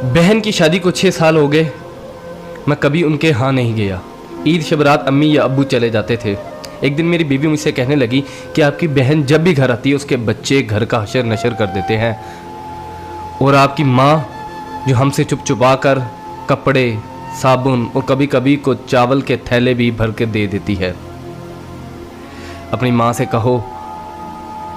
बहन की शादी को 6 साल हो गए, मैं कभी उनके यहाँ नहीं गया। ईद शब रात अम्मी या अब्बू चले जाते थे। एक दिन मेरी बीवी मुझसे कहने लगी कि आपकी बहन जब भी घर आती है उसके बच्चे घर का हशर नशर कर देते हैं, और आपकी माँ जो हमसे चुप चुपा कर कपड़े, साबुन और कभी कभी को चावल के थैले भी भर के दे देती है। अपनी माँ से कहो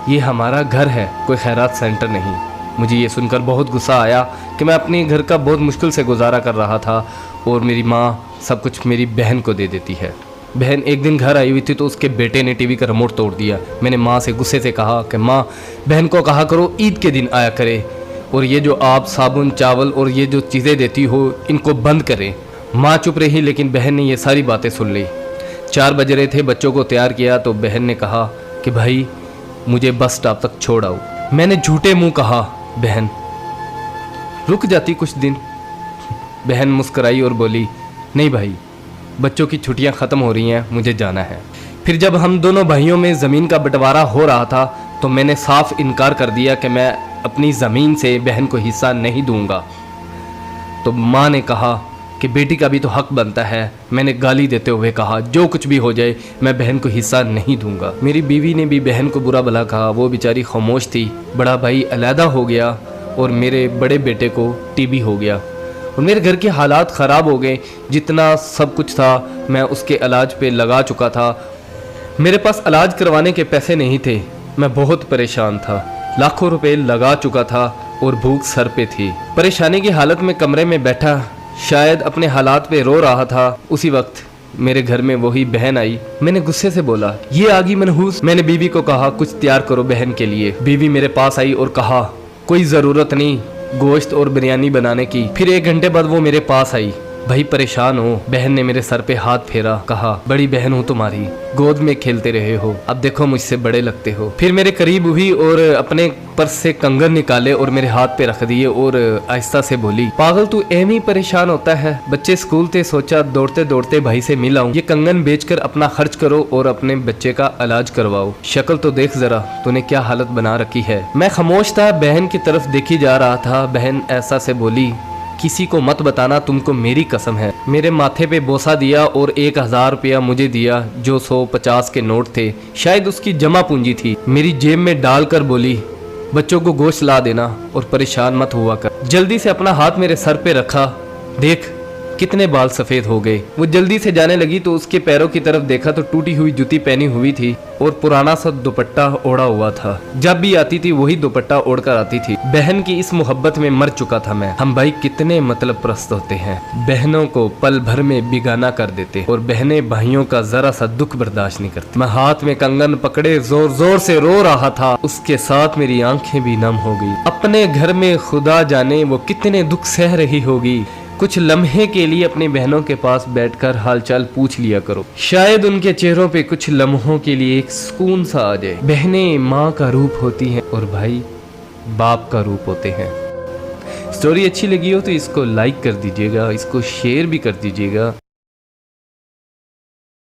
ये हमारा घर है, कोई खैरात सेंटर नहीं। मुझे ये सुनकर बहुत गुस्सा आया कि मैं अपने घर का बहुत मुश्किल से गुजारा कर रहा था और मेरी माँ सब कुछ मेरी बहन को दे देती है। बहन एक दिन घर आई हुई थी तो उसके बेटे ने टीवी का रिमोट तोड़ दिया। मैंने माँ से गुस्से से कहा कि माँ, बहन को कहा करो ईद के दिन आया करे, और ये जो आप साबुन, चावल और ये जो चीज़ें देती हो इनको बंद करें। माँ चुप रही, लेकिन बहन ने ये सारी बातें सुन ली। 4 बज रहे थे, बच्चों को तैयार किया तो बहन ने कहा कि भाई मुझे बस स्टॉप तक छोड़ आओ। मैंने झूठे मुंह कहा बहन रुक जाती कुछ दिन। बहन मुस्कुराई और बोली नहीं भाई, बच्चों की छुट्टियां ख़त्म हो रही हैं, मुझे जाना है। फिर जब हम दोनों भाइयों में ज़मीन का बंटवारा हो रहा था तो मैंने साफ इनकार कर दिया कि मैं अपनी ज़मीन से बहन को हिस्सा नहीं दूंगा। तो माँ ने कहा कि बेटी का भी तो हक बनता है। मैंने गाली देते हुए कहा जो कुछ भी हो जाए मैं बहन को हिस्सा नहीं दूंगा। मेरी बीवी ने भी बहन को बुरा भला कहा, वो बेचारी खामोश थी। बड़ा भाई अलहदा हो गया और मेरे बड़े बेटे को टीबी हो गया और मेरे घर के हालात ख़राब हो गए। जितना सब कुछ था मैं उसके इलाज पे लगा चुका था। मेरे पास इलाज करवाने के पैसे नहीं थे, मैं बहुत परेशान था। लाखों रुपए लगा चुका था और भूख सर पे थी। परेशानी की हालत में कमरे में बैठा शायद अपने हालात पे रो रहा था। उसी वक्त मेरे घर में वही बहन आई। मैंने गुस्से से बोला ये आ गई मनहूस। मैंने बीवी को कहा कुछ तैयार करो बहन के लिए। बीवी मेरे पास आई और कहा कोई ज़रूरत नहीं गोश्त और बिरयानी बनाने की। फिर 1 घंटे बाद वो मेरे पास आई। भाई परेशान हो। बहन ने मेरे सर पे हाथ फेरा, कहा बड़ी बहन हूँ तुम्हारी, गोद में खेलते रहे हो, अब देखो मुझसे बड़े लगते हो। फिर मेरे करीब हुई और अपने पर्स से कंगन निकाले और मेरे हाथ पे रख दिए और आहिस्ता से बोली पागल तू एम ही परेशान होता है, बच्चे स्कूल थे, सोचा दौड़ते दौड़ते भाई से मिल आऊं। ये कंगन बेचकर अपना खर्च करो और अपने बच्चे का इलाज करवाओ। शक्ल तो देख जरा तूने क्या हालत बना रखी है। मैं खामोश था, बहन की तरफ देखी जा रहा था। बहन ऐसा से बोली किसी को मत बताना, तुमको मेरी कसम है। मेरे माथे पे बोसा दिया और 1000 रुपया मुझे दिया जो 150 के नोट थे, शायद उसकी जमा पूंजी थी। मेरी जेब में डालकर बोली बच्चों को गोश्त ला देना और परेशान मत हुआ कर। जल्दी से अपना हाथ मेरे सर पे रखा, देख कितने बाल सफ़ेद हो गए। वो जल्दी से जाने लगी तो उसके पैरों की तरफ देखा तो टूटी हुई जूती पहनी हुई थी और पुराना सा दुपट्टा ओढ़ा हुआ था। जब भी आती थी वही दुपट्टा ओढ़कर आती थी। बहन की इस मोहब्बत में मर चुका था मैं। हम भाई कितने मतलब प्रस्त होते हैं, बहनों को पल भर में बिगाना कर देते और बहनें भाइयों का जरा सा दुख बर्दाश्त नहीं करती। मैं हाथ में कंगन पकड़े जोर जोर से रो रहा था, उसके साथ मेरी आंखें भी नम हो गई। अपने घर में खुदा जाने वो कितने दुख सह रही होगी। कुछ लम्हे के लिए अपनी बहनों के पास बैठकर हालचाल पूछ लिया करो, शायद उनके चेहरों पे कुछ लम्हों के लिए एक सुकून सा आ जाए। बहनें माँ का रूप होती हैं और भाई बाप का रूप होते हैं। स्टोरी अच्छी लगी हो तो इसको लाइक कर दीजिएगा, इसको शेयर भी कर दीजिएगा।